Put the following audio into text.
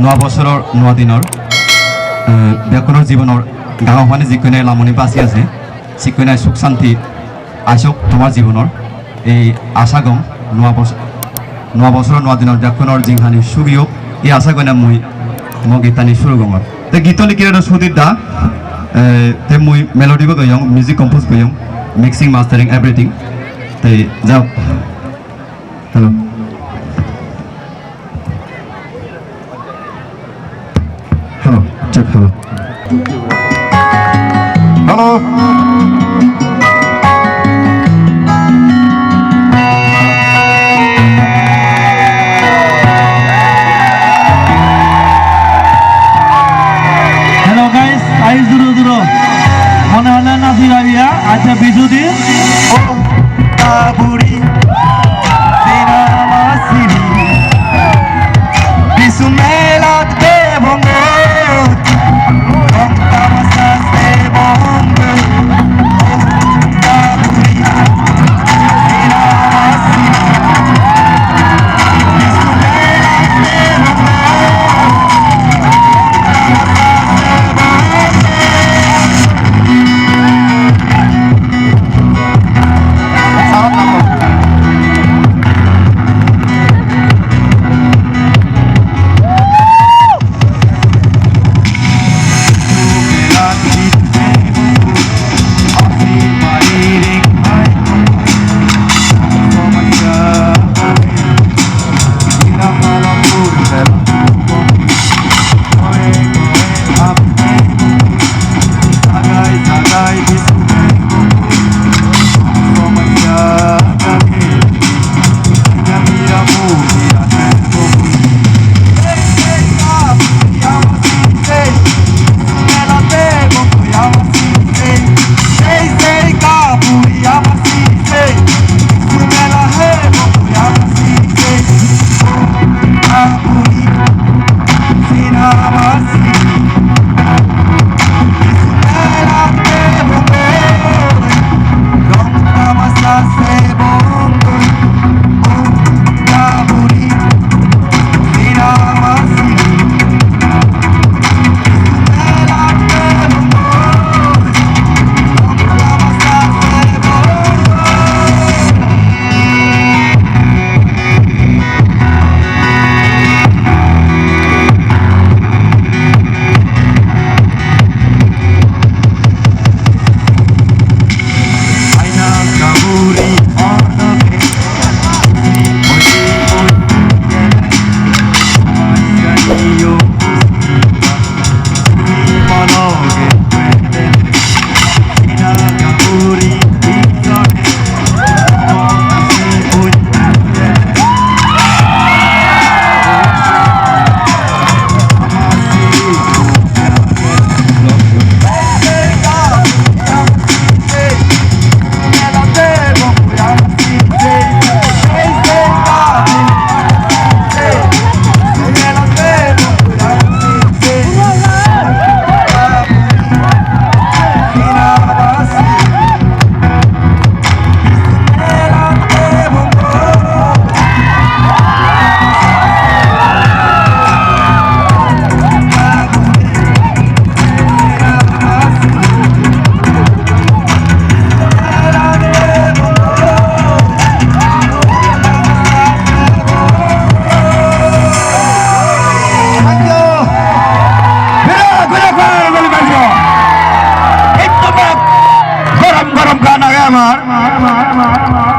নয়া বছৰৰ নয়া দিনৰ ব্যক্তিৰ জীৱনৰ গাঁওখনে যিকোনে লামনি বাচি আছে যিকোনে সুখ শান্তি আসক তোমাৰ জীৱনৰ এই আশা গম নয়া বছৰৰ নয়া দিনৰ ব্যক্তিৰ জিংহানি সুবিয়োগ এই আশা গনে মই গীতানি শুরু গমর তে গীত লিখিলে সুদীপ দা তে মই মেলোডিবো গয়ং মিউজিক কম্পোজ গয়ং মিক্সিং মাস্টারিং এভরিথিং তে যাও hello Hello, check hello. Hello. Hello guys, guys duro. Mone hole nachi bhaiya, acha bisu din. Aburi, tera masiri, Bisu Mela te bongo. আমার